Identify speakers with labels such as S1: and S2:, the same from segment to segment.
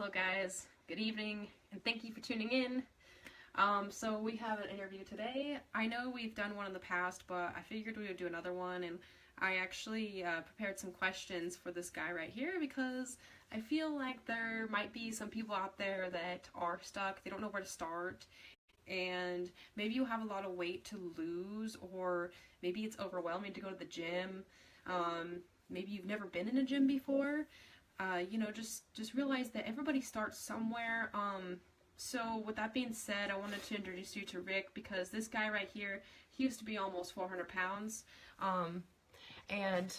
S1: Hello guys, good evening, and thank you for tuning in. So we have an interview today. I know we've done one in the past, but I figured we would do another one, and I actually prepared some questions for this guy right here because I feel like there might be some people out there that are stuck, they don't know where to start, and maybe you have a lot of weight to lose, or maybe it's overwhelming to go to the gym. Maybe you've never been in a gym before. Just realize that everybody starts somewhere. So with that being said, I wanted to introduce you to Rick because this guy right here, he used to be almost 400 pounds. And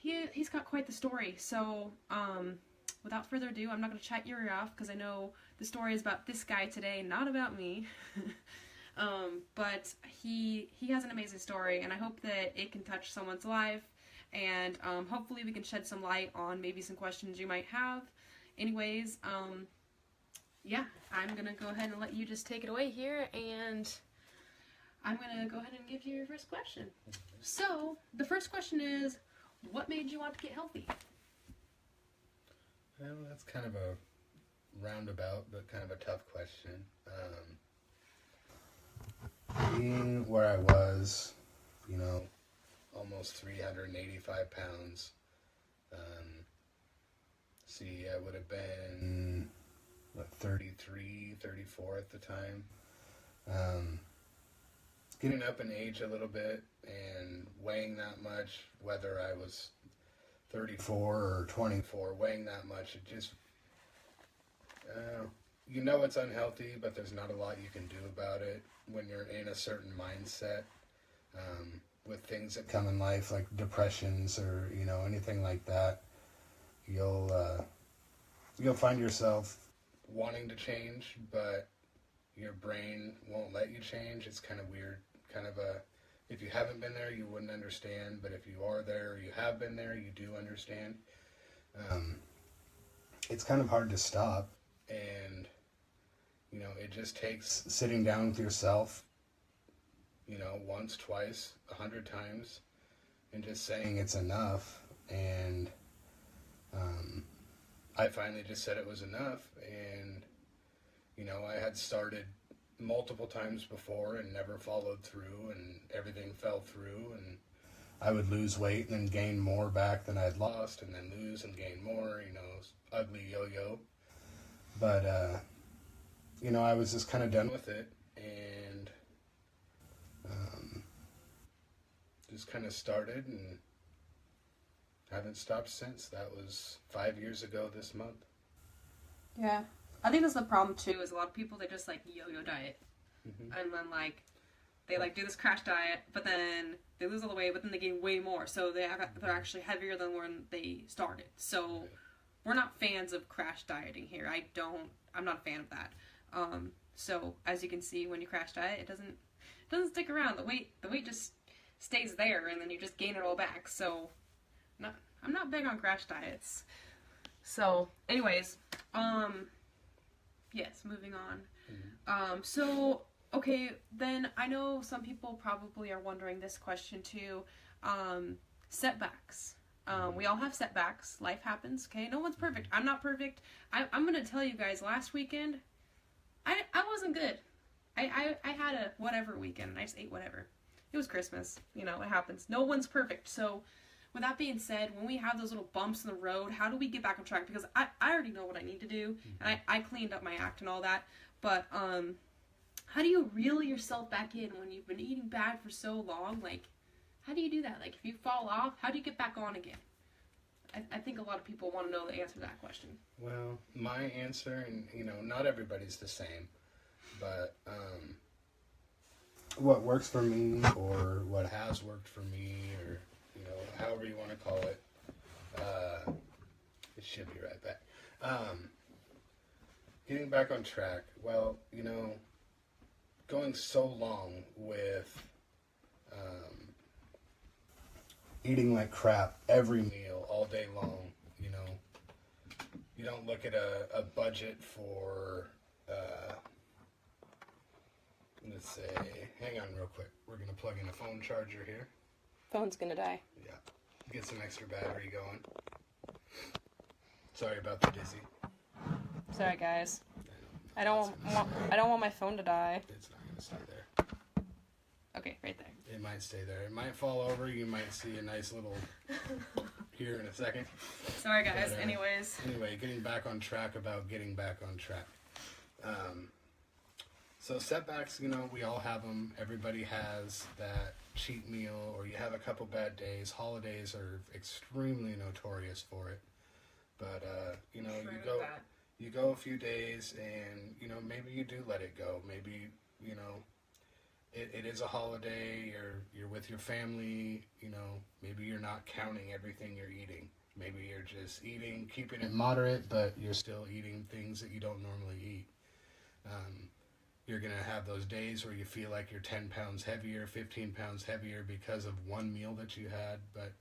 S1: he's got quite the story. So without further ado, I'm not going to chat your ear off because I know the story is about this guy today, not about me. But he has an amazing story, and I hope that it can touch someone's life. And hopefully we can shed some light on maybe some questions you might have. Anyways, yeah, I'm going to go ahead and let you just take it away here, and I'm going to go ahead and give you your first question. So, the first question is, what made you want to get healthy?
S2: Well, that's kind of a roundabout, but kind of a tough question. Being where I was, almost 385 pounds. I would have been, 33, 34 at the time. Getting up in age a little bit and weighing that much, whether I was 34 or 24, weighing that much, it just, it's unhealthy, but there's not a lot you can do about it when you're in a certain mindset. With things that come in life like depressions or anything like that, you'll find yourself wanting to change, but your brain won't let you change. It's kind of weird. If you haven't been there, you wouldn't understand, but if you are there or you have been there, you do understand. It's kind of hard to stop, and it just takes sitting down with yourself once, twice, 100 times, and just saying it's enough. And I finally just said it was enough. And I had started multiple times before and never followed through, and everything fell through, and I would lose weight and then gain more back than I'd lost, and then lose and gain more. Ugly yo-yo. But I was just kind of done with it, and just kind of started and haven't stopped since. That was 5 years ago this month.
S1: Yeah, I think that's the problem too, is a lot of people, they just yo-yo diet.
S2: Mm-hmm.
S1: And then they do this crash diet, but then they lose all the weight, but then they gain way more, so they're actually heavier than when they started. So we're not fans of crash dieting here. I'm not a fan of that. So as you can see, when you crash diet, it doesn't stick around. The weight just stays there, and then you just gain it all back. So I'm not big on crash diets. So anyways, yes, moving on. Mm-hmm. Okay, then I know some people probably are wondering this question too. Setbacks. We all have setbacks. Life happens, okay? No one's perfect. I'm not perfect. I'm going to tell you guys, last weekend, I wasn't good. I had a whatever weekend, and I just ate whatever. It was Christmas. It happens. No one's perfect. So with that being said, when we have those little bumps in the road, how do we get back on track? Because I already know what I need to do, and I cleaned up my act and all that. But how do you reel yourself back in when you've been eating bad for so long? How do you do that? If you fall off, how do you get back on again? I think a lot of people want to know the answer to that question.
S2: Well, my answer, and not everybody's the same, but what works for me, or what has worked for me, or however you want to call it, it should be right back. Getting back on track. Well, going so long with eating like crap every meal all day long, you don't look at a budget for, let's say, hang on real quick, we're going to plug in a phone charger here.
S1: Phone's gonna die.
S2: Yeah, get some extra battery going. Sorry about the dizzy.
S1: Sorry, guys.
S2: I know.
S1: I don't want my phone to die.
S2: It's not going to stay there.
S1: Okay, right there.
S2: It might stay there. It might fall over. You might see a nice little here in a second.
S1: Sorry, guys.
S2: But,
S1: Anyway,
S2: getting back on track about getting back on track. So setbacks, we all have them. Everybody has that cheat meal, or you have a couple bad days. Holidays are extremely notorious for it. But, you go a few days and, maybe you do let it go. Maybe, it is a holiday, you're with your family, maybe you're not counting everything you're eating. Maybe you're just eating, keeping it moderate, but you're still eating things that you don't normally eat. You're going to have those days where you feel like you're 10 pounds heavier, 15 pounds heavier because of one meal that you had, but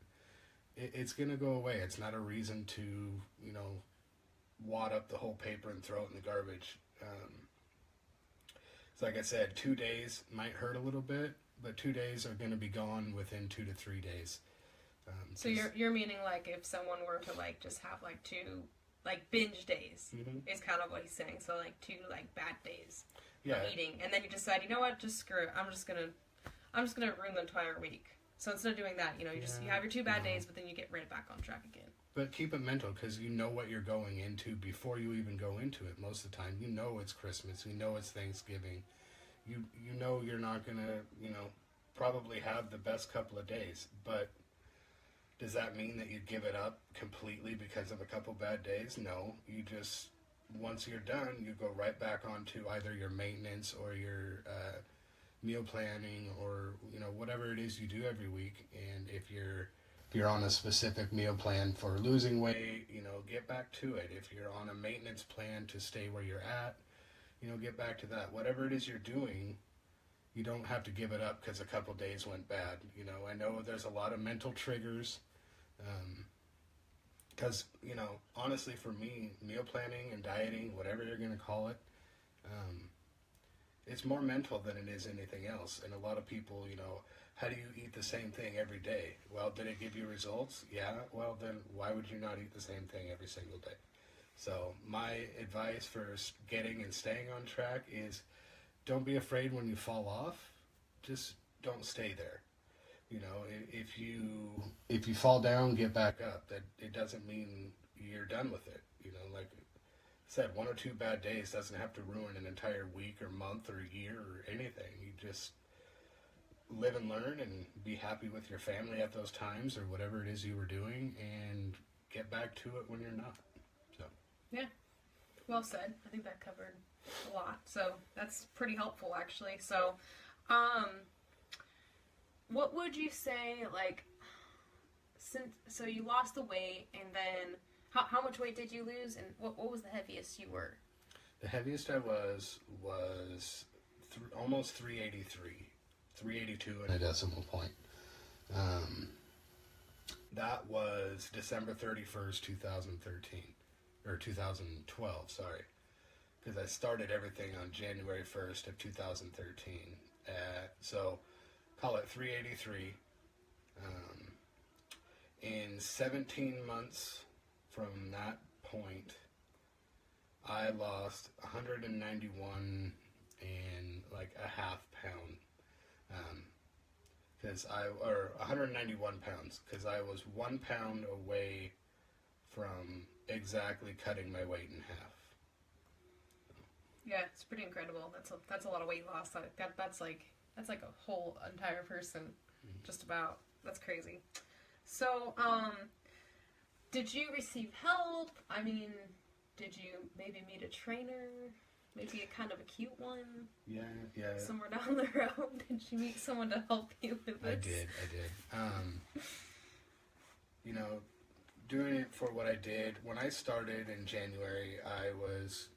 S2: it's going to go away. It's not a reason to, wad up the whole paper and throw it in the garbage. So like I said, 2 days might hurt a little bit, but 2 days are going to be gone within 2 to 3 days.
S1: So you're meaning like if someone were to like just have like 2 like binge days is kind of what he's saying. So like 2 like bad days of eating, and then you decide, you know what, just screw it. I'm just gonna ruin the entire week. So instead of doing that, you have your 2 bad days, but then you get right back on track again.
S2: But keep it mental, because you know what you're going into before you even go into it. Most of the time, you know it's Christmas, you know it's Thanksgiving, you know you're not gonna probably have the best couple of days. But does that mean that you give it up completely because of a couple bad days? No, you just, once you're done, you go right back onto either your maintenance or your meal planning, or whatever it is you do every week. And if you're on a specific meal plan for losing weight, get back to it. If you're on a maintenance plan to stay where you're at, get back to that. Whatever it is you're doing, you don't have to give it up because a couple days went bad. I know there's a lot of mental triggers. Because, honestly, for me, meal planning and dieting, whatever you're going to call it, it's more mental than it is anything else. And a lot of people, how do you eat the same thing every day? Well, did it give you results? Yeah. Well, then why would you not eat the same thing every single day? So my advice for getting and staying on track is don't be afraid when you fall off. Just don't stay there. If you fall down, get back up. That it doesn't mean you're done with it. Like I said, 1 or 2 bad days doesn't have to ruin an entire week or month or year or anything. You just live and learn and be happy with your family at those times or whatever it is you were doing, and get back to it when you're not. So
S1: yeah, well said. I think that covered a lot. So that's pretty helpful, actually. So, what would you say, like, so you lost the weight, and then how much weight did you lose, and what was the heaviest you were?
S2: The heaviest I was almost 383, 382 and a decimal point. That was December 31st, 2013, or 2012, sorry, because I started everything on January 1st of 2013. So call it 383. In 17 months from that point, I lost 191 and like a half pound. Or 191 pounds, because I was 1 pound away from exactly cutting my weight in half.
S1: Yeah, it's pretty incredible. That's a lot of weight loss. That's like a whole entire person, just about. That's crazy. So, did you receive help? I mean, did you maybe meet a trainer? Maybe a kind of a cute one?
S2: Yeah.
S1: Somewhere down the road? Did you meet someone to help you with this?
S2: I did. Doing it for what I did, when I started in January, I was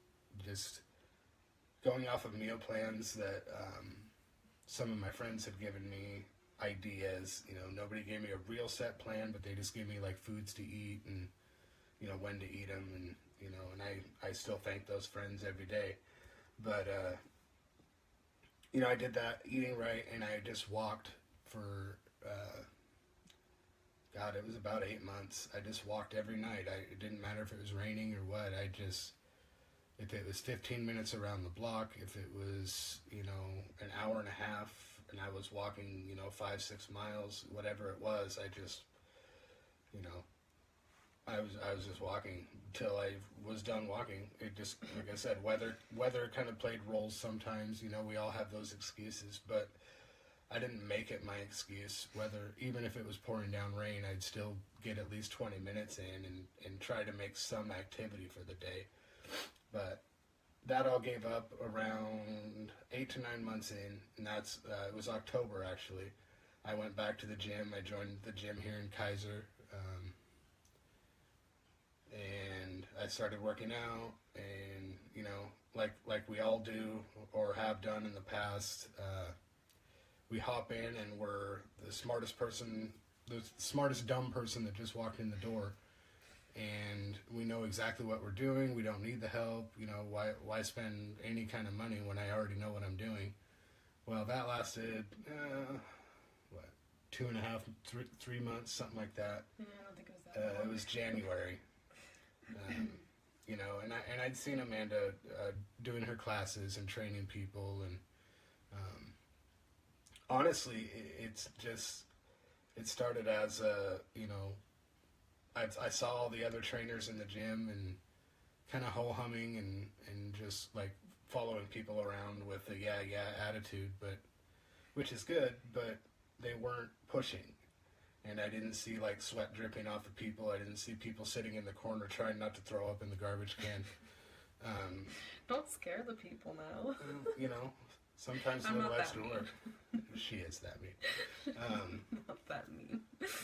S2: just going off of meal plans that some of my friends had given me ideas. Nobody gave me a real set plan, but they just gave me like foods to eat and, when to eat them, and, and I still thank those friends every day. But, I did that, eating right, and I just walked for, it was about 8 months. I just walked every night. It didn't matter if it was raining or what. If it was 15 minutes around the block, if it was, an hour and a half, and I was walking, 5, 6 miles, whatever it was, I just, you know, I was just walking till I was done walking. It just, like I said, weather kind of played roles sometimes. We all have those excuses, but I didn't make it my excuse. Even if it was pouring down rain, I'd still get at least 20 minutes in and try to make some activity for the day. But that all gave up around 8 to 9 months in, and that's it was October actually. I went back to the gym. I joined the gym here in Kaiser, and I started working out. And like we all do or have done in the past, we hop in and we're the smartest dumb person that just walked in the door. And we know exactly what we're doing. We don't need the help. Why spend any kind of money when I already know what I'm doing? Well, that lasted, 2.5, 3 months, something like that.
S1: Yeah, I don't think it was that long.
S2: It was January. And I'd seen Amanda doing her classes and training people. And honestly, it started as I saw all the other trainers in the gym and kind of ho-humming and just like following people around with a yeah attitude, which is good, but they weren't pushing. And I didn't see like sweat dripping off of people. I didn't see people sitting in the corner trying not to throw up in the garbage can.
S1: Don't scare the people now.
S2: Sometimes a little extra work. She is that mean.
S1: Not that mean.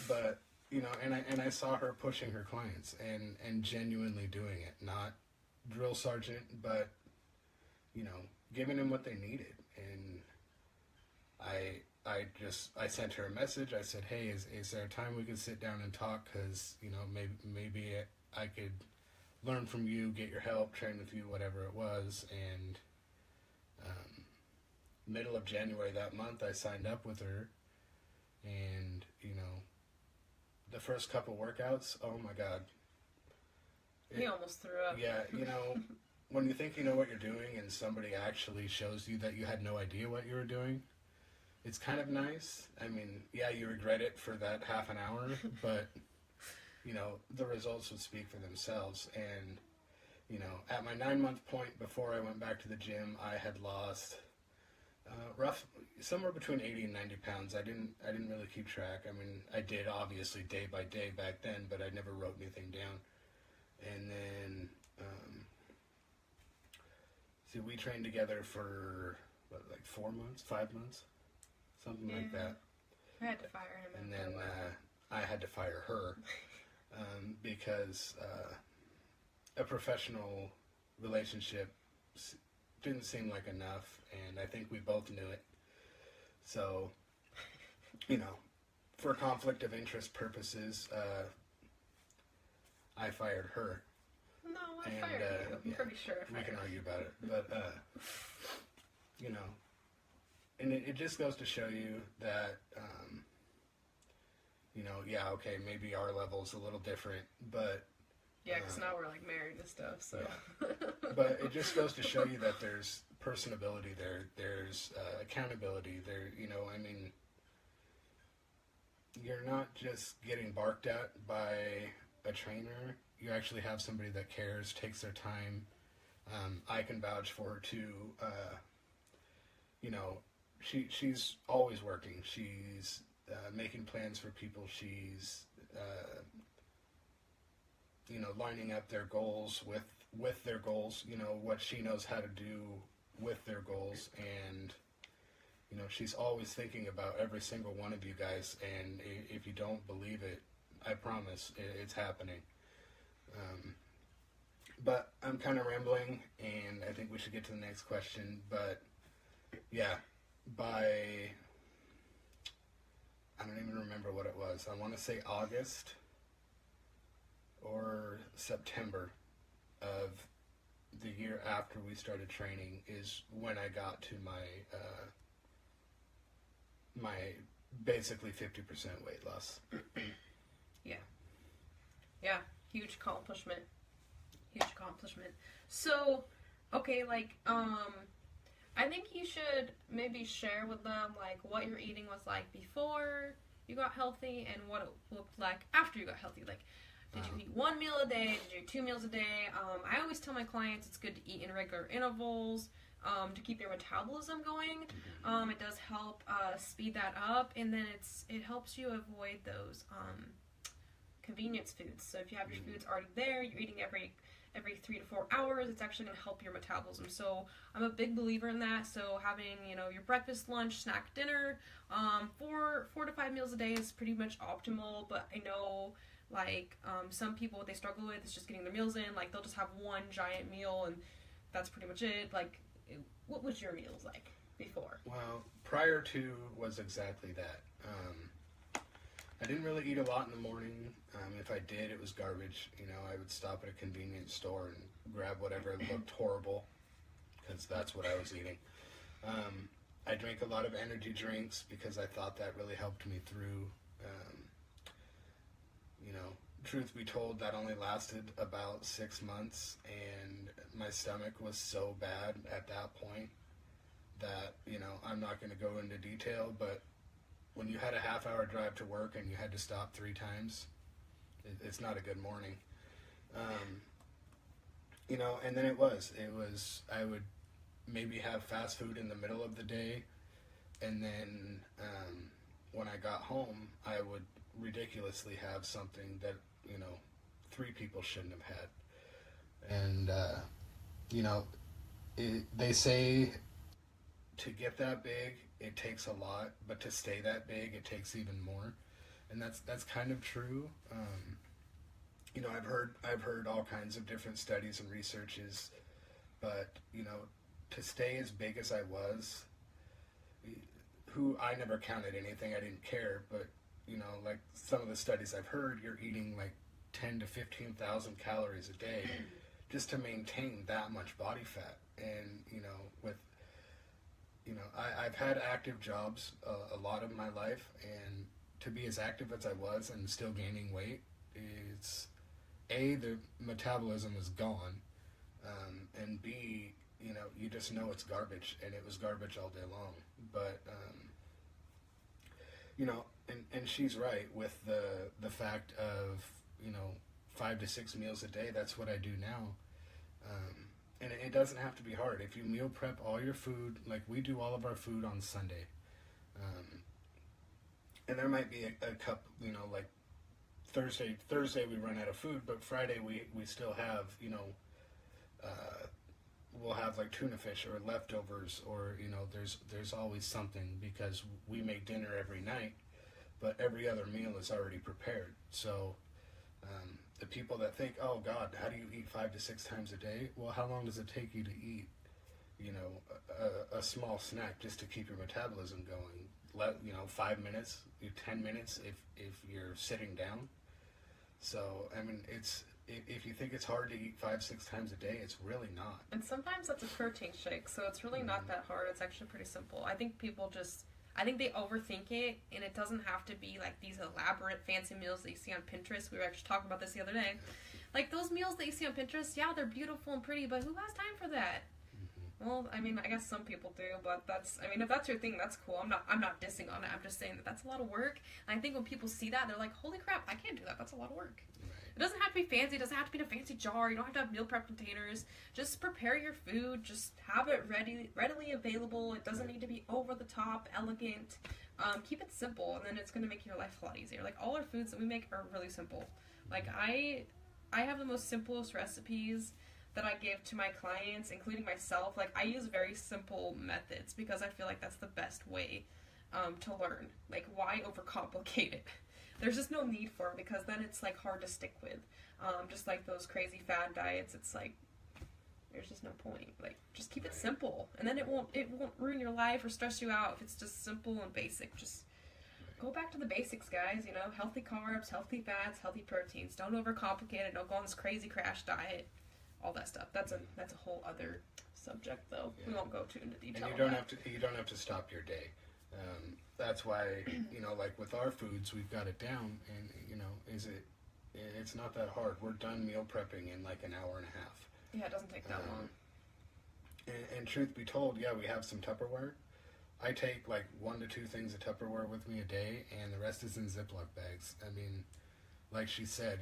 S2: But and I saw her pushing her clients and genuinely doing it, not drill sergeant, but giving them what they needed. And I sent her a message. I said, hey, is there a time we could sit down and talk? Because maybe I could learn from you, get your help, train with you, whatever it was. And middle of January that month, I signed up with her, and the first couple workouts, oh my God.
S1: He almost threw up.
S2: Yeah, when you think you know what you're doing and somebody actually shows you that you had no idea what you were doing, it's kind of nice. I mean, yeah, you regret it for that half an hour, but, the results would speak for themselves. And, at my 9-month point before I went back to the gym, I had lost somewhere between 80 and 90 pounds. I didn't really keep track. I mean, I did obviously day by day back then, but I never wrote anything down. And then, we trained together for 4 months, 5 months, something like that.
S1: I had to fire him.
S2: And then I had to fire her because a professional relationship didn't seem like enough, and I think we both knew it. So, for conflict of interest purposes, I fired her.
S1: No, I fired you. I'm pretty sure I fired you.
S2: We can argue about it. But, and it just goes to show you that, yeah, okay, maybe our level's a little different, but...
S1: Yeah, because now we're, married and stuff, so...
S2: Yeah. But it just goes to show you that there's personability there, there's accountability there, you're not just getting barked at by a trainer. You actually have somebody that cares, takes their time. I can vouch for her too. She's always working. She's making plans for people. She's lining up their goals with their goals. What she knows how to do with their goals, and she's always thinking about every single one of you guys. And if you don't believe it, I promise it's happening. But I'm kind of rambling, and I think we should get to the next question. But yeah, I don't even remember what it was. I want to say August or September of the year after we started training is when I got to my basically 50% weight loss.
S1: Yeah, huge accomplishment. So, Okay, like, I think you should maybe share with them, like, what your eating was like before you got healthy and what it looked like after you got healthy. Like, did you eat one meal a day? Did you eat 2 meals a day? I always tell my clients it's good to eat in regular intervals to keep your metabolism going. It does help speed that up, and then it helps you avoid those convenience foods. So if you have your foods already there, you're eating every 3 to 4 hours, it's actually going to help your metabolism. So I'm a big believer in that. So having, your breakfast, lunch, snack, dinner, 4 to 5 meals a day is pretty much optimal. But I know, like, some people, what they struggle with is just getting their meals in. Like, they'll just have one giant meal and that's pretty much it. Like, what was your meals like before?
S2: Well, prior to was exactly that. I didn't really eat a lot in the morning. If I did, it was garbage. I would stop at a convenience store and grab whatever looked horrible, because that's what I was eating. I drank a lot of energy drinks because I thought that really helped me through. Truth be told, that only lasted about 6 months, and my stomach was so bad at that point that, I'm not going to go into detail, but when you had a half-hour drive to work and you had to stop 3 times, it's not a good morning. And then it was, I would maybe have fast food in the middle of the day, and then when I got home, I would ridiculously have something that, 3 people shouldn't have had. And, they say to get that big, it takes a lot, but to stay that big, it takes even more. And that's kind of true. I've heard all kinds of different studies and researches, but, to stay as big as I was, I never counted anything, I didn't care, but, like some of the studies I've heard, you're eating like 10 to 15,000 calories a day just to maintain that much body fat. And, I've had active jobs a lot of my life, and to be as active as I was and still gaining weight, it's the metabolism is gone, and B, you just know it's garbage, and it was garbage all day long. But and she's right with the fact of 5 to 6 meals a day. That's what I do now. And it doesn't have to be hard. If you meal prep all your food, like we do all of our food on Sunday, and there might be a cup, like Thursday we run out of food, but Friday we still have, we'll have like tuna fish or leftovers, or there's always something, because we make dinner every night, but every other meal is already prepared. So the people that think, oh God, how do you eat 5 to 6 times a day? Well, how long does it take you to eat, a small snack just to keep your metabolism going? 5 minutes, 10 minutes if you're sitting down. So, I mean, if you think it's hard to eat 5-6 times a day, it's really not.
S1: And sometimes that's a protein shake, so it's really not that hard. It's actually pretty simple. I think people I think they overthink it, and it doesn't have to be like these elaborate fancy meals that you see on Pinterest. We were actually talking about this the other day. Like those meals that you see on Pinterest, yeah, they're beautiful and pretty, but who has time for that? Well, I mean, I guess some people do, but if that's your thing, that's cool. I'm not dissing on it. I'm just saying that that's a lot of work. And I think when people see that, they're like, holy crap, I can't do that. That's a lot of work.
S2: Right.
S1: It doesn't have to be fancy. It doesn't have to be in a fancy jar. You don't have to have meal prep containers. Just prepare your food. Just have it readily available. It doesn't need to be over the top, elegant. Keep it simple, and then it's going to make your life a lot easier. Like, all our foods that we make are really simple. Like, I have the most simplest recipes that I give to my clients, including myself. Like, I use very simple methods because I feel like that's the best way to learn. Like, why overcomplicate it? There's just no need for it, because then it's like hard to stick with. Just like those crazy fad diets, it's like there's just no point. Like, just keep it simple, and then it won't ruin your life or stress you out if it's just simple and basic. Just go back to the basics, guys. Healthy carbs, healthy fats, healthy proteins. Don't overcomplicate it. Don't go on this crazy crash diet. All that stuff. That's a whole other subject, though. Yeah. We won't go too into detail.
S2: And you don't have to stop your day. That's why like with our foods, we've got it down, and it's not that hard. We're done meal prepping in like an hour and a half.
S1: Yeah, it doesn't take that long.
S2: And truth be told, yeah, we have some Tupperware. I take like 1 to 2 things of Tupperware with me a day, and the rest is in Ziploc bags. I mean, like she said,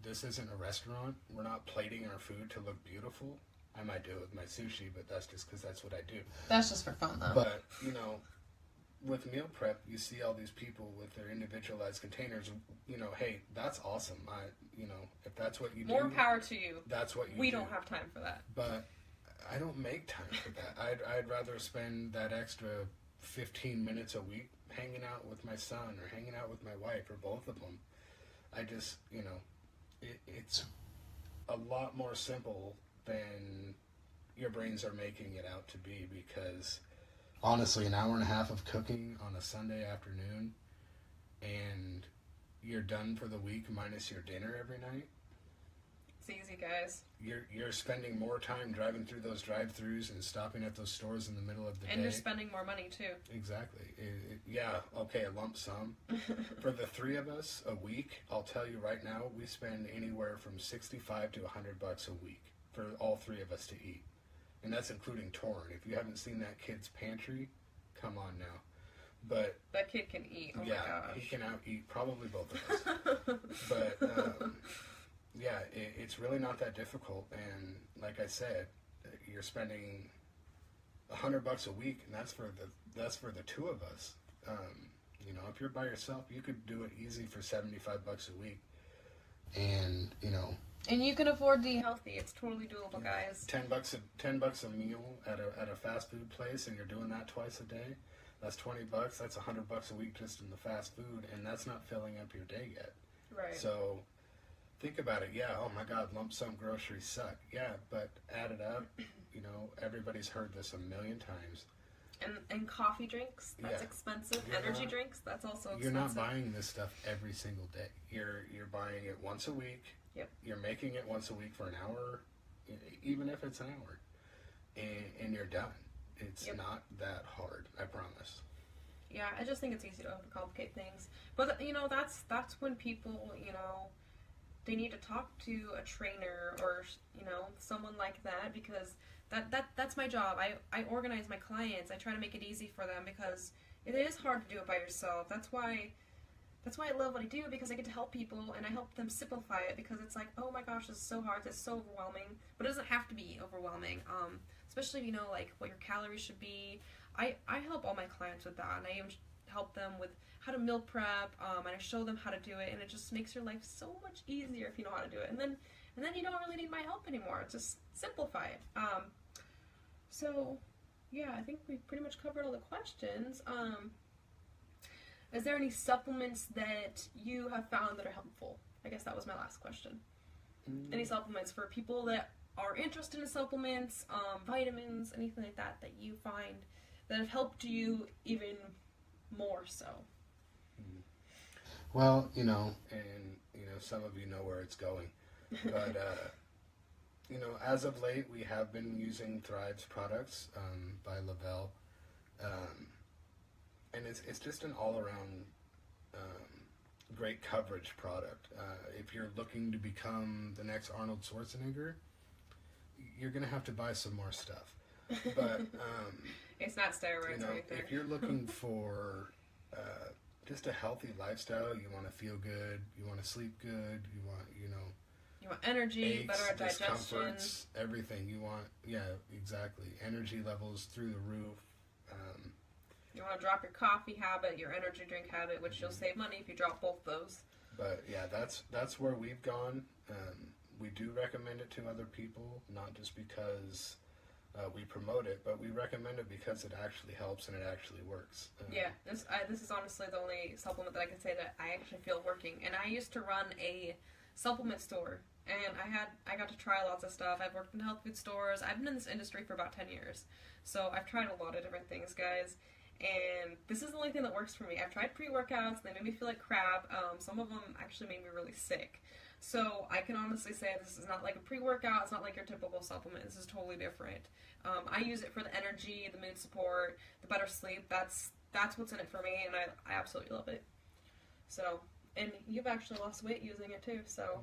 S2: this isn't a restaurant. We're not plating our food to look beautiful. I might do it with my sushi, but that's just because that's what I do.
S1: That's just for fun, though.
S2: But, you know, with meal prep, you see all these people with their individualized containers. You know, hey, that's awesome. If that's what you do,
S1: more power to you.
S2: That's what you do.
S1: We don't have time for that.
S2: But I don't make time for that. I'd rather spend that extra 15 minutes a week hanging out with my son or hanging out with my wife or both of them. I just, it's a lot more simple than your brains are making it out to be, because honestly, an hour and a half of cooking on a Sunday afternoon and you're done for the week minus your dinner every night.
S1: It's easy, guys.
S2: You're spending more time driving through those drive-thrus and stopping at those stores in the middle of the day.
S1: And you're spending more money, too.
S2: Exactly. Yeah, okay, a lump sum. For the 3 of us a week, I'll tell you right now, we spend anywhere from $65 to $100 a week for all 3 of us to eat. And that's including Torrin. If you haven't seen that kid's pantry, come on now. But
S1: that kid can eat. Oh
S2: yeah,
S1: my gosh.
S2: He can out-eat probably both of us. But yeah, it's really not that difficult. And like I said, you're spending $100 a week, and that's for the 2 of us. If you're by yourself, you could do it easy for $75 a week. And
S1: and you can afford to eat healthy. It's totally doable, guys.
S2: $10 a meal at a fast food place, and you're doing that twice a day. That's $20. That's $100 a week just in the fast food, and that's not filling up your day yet.
S1: Right.
S2: So think about it. Yeah. Oh my God, lump sum groceries suck. Yeah, but add it up. Everybody's heard this a million times.
S1: And coffee drinks, that's expensive. Energy drinks, that's also expensive.
S2: You're not buying this stuff every single day. You're buying it once a week.
S1: Yep.
S2: You're making it once a week for an hour, even if it's an hour, and you're done. It's not that hard, I promise.
S1: Yeah, I just think it's easy to overcomplicate things. But that's when people, they need to talk to a trainer or someone like that, because that's my job. I organize my clients. I try to make it easy for them, because it is hard to do it by yourself. That's why I love what I do, because I get to help people and I help them simplify it, because it's like, oh my gosh, this is so hard, this is so overwhelming. But it doesn't have to be overwhelming. Especially if you know like what your calories should be. I help all my clients with that, and I even help them with how to meal prep, and I show them how to do it, and it just makes your life so much easier if you know how to do it. And then you don't really need my help anymore. Just simplify it. So yeah, I think we've pretty much covered all the questions. Is there any supplements that you have found that are helpful? I guess that was my last question. Any supplements for people that are interested in supplements, vitamins, anything like that you find that have helped you even more so?
S2: Well, some of you know where it's going. But, as of late, we have been using Thrive's products by Lavelle. And it's just an all-around great coverage product. If you're looking to become the next Arnold Schwarzenegger, you're going to have to buy some more stuff. But
S1: it's not steroids or anything.
S2: If you're looking for just a healthy lifestyle, you want to feel good, you want to sleep good, you want
S1: energy,
S2: aches,
S1: better digestion,
S2: discomforts, everything. You want, exactly, energy levels through the roof.
S1: You want to drop your coffee habit, your energy drink habit, which you'll save money if you drop both those.
S2: But yeah, that's where we've gone. We do recommend it to other people, not just because we promote it, but we recommend it because it actually helps and it actually works.
S1: This is honestly the only supplement that I can say that I actually feel working. And I used to run a supplement store, and I got to try lots of stuff. I've worked in health food stores. I've been in this industry for about 10 years, so I've tried a lot of different things, guys. And this is the only thing that works for me. I've tried pre-workouts. They made me feel like crap. Some of them actually made me really sick. So I can honestly say this is not like a pre-workout. It's not like your typical supplement. This is totally different. I use it for the energy, the mood support, the better sleep. That's what's in it for me, and I absolutely love it. So, and you've actually lost weight using it too. So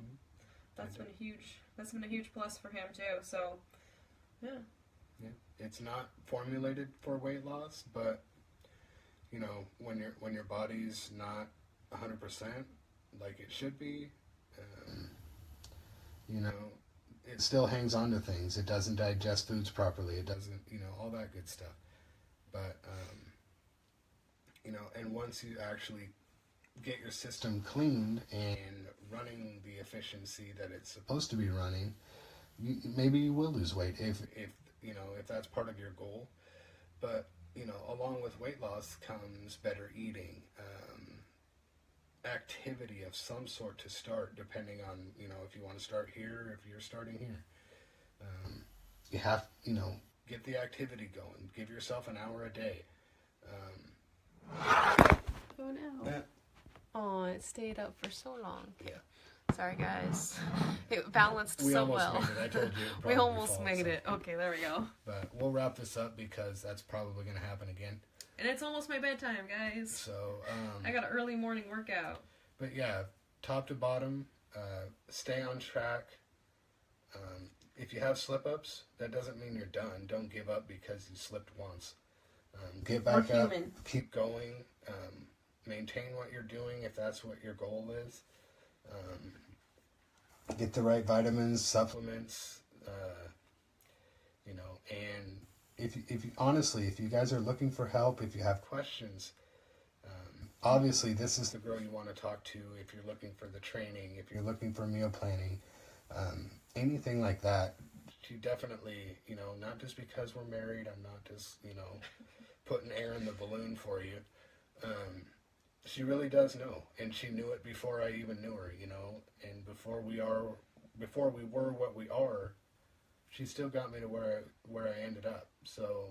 S1: that's been a huge plus for him too. So yeah.
S2: Yeah. It's not formulated for weight loss, but you know, when your body's not 100% like it should be, you know, it still hangs on to things. It doesn't digest foods properly. It doesn't, you know, all that good stuff. But you know, and once you actually get your system cleaned and running the efficiency that it's supposed to be running, maybe you will lose weight if you know, if that's part of your goal. But you know, along with weight loss comes better eating, activity of some sort to start, depending on, you know, if you want to start here, if you're starting here. You have, you know, get the activity going. Give yourself an hour a day.
S1: Oh no. Oh, it stayed up for so long.
S2: Yeah.
S1: Sorry, guys. It balanced
S2: We
S1: so
S2: almost
S1: well.
S2: made it. I told you. It'd
S1: We
S2: probably
S1: almost
S2: fall,
S1: made
S2: so.
S1: it. Okay, there we go.
S2: But we'll wrap this up because that's probably going to happen again.
S1: And it's almost my bedtime, guys.
S2: So,
S1: I got an early morning workout.
S2: But yeah, top to bottom, stay on track. If you have slip-ups, that doesn't mean you're done. Don't give up because you slipped once. Get back up, keep going, maintain what you're doing if that's what your goal is. Get the right vitamins, supplements, you know, and if you honestly, if you guys are looking for help, if you have questions, obviously this is the girl you want to talk to if you're looking for the training, if you're looking for meal planning, anything like that. She definitely, you know, not just because we're married, I'm not just, you know, putting air in the balloon for you. She really does know, and she knew it before I even knew her, you know, and before we were what we are, she still got me to where I ended up. So,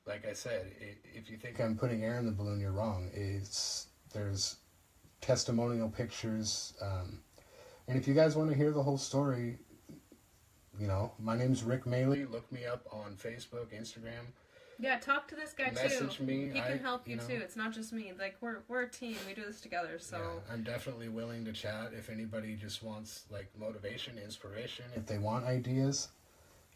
S2: like I said, if you think I'm putting air in the balloon, you're wrong. There's testimonial pictures, and if you guys want to hear the whole story, you know, my name's Rick Maley. Look me up on Facebook, Instagram.
S1: Yeah, talk to this guy
S2: Message
S1: too.
S2: me.
S1: He can help you too. It's not just me. Like we're a team. We do this together. So
S2: yeah, I'm definitely willing to chat if anybody just wants like motivation, inspiration. If they want ideas,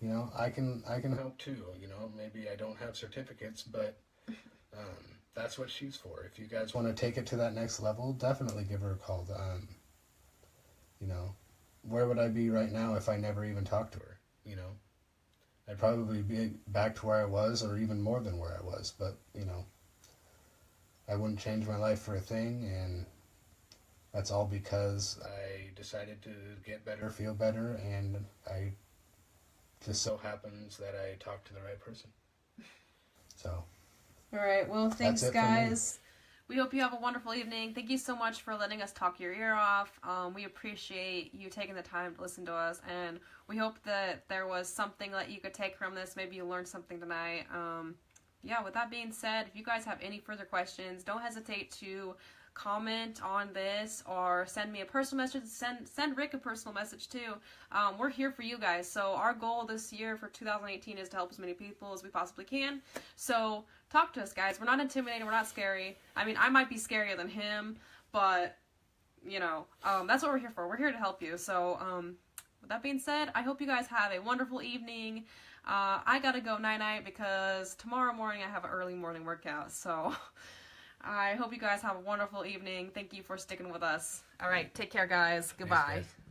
S2: you know, I can help too. You know, maybe I don't have certificates, but that's what she's for. If you guys want to take it to that next level, definitely give her a call. You know, where would I be right now if I never even talked to her? You know, I'd probably be back to where I was or even more than where I was. But, you know, I wouldn't change my life for a thing. And that's all because I decided to get better, feel better. And I just so happens that I talked to the right person. So.
S1: All right. Well, thanks, guys. We hope you have a wonderful evening. Thank you so much for letting us talk your ear off. We appreciate you taking the time to listen to us, and we hope that there was something that you could take from this. Maybe you learned something tonight. Yeah, with that being said, if you guys have any further questions, don't hesitate to comment on this or send me a personal message. Send Rick a personal message too. We're here for you guys. So our goal this year for 2018 is to help as many people as we possibly can. So talk to us, guys. We're not intimidating. We're not scary. I mean, I might be scarier than him, but you know, that's what we're here for. We're here to help you. So with that being said, I hope you guys have a wonderful evening. I gotta go night-night because tomorrow morning I have an early morning workout. So I hope you guys have a wonderful evening. Thank you for sticking with us. All right, take care, guys. Goodbye.
S2: Thanks, guys.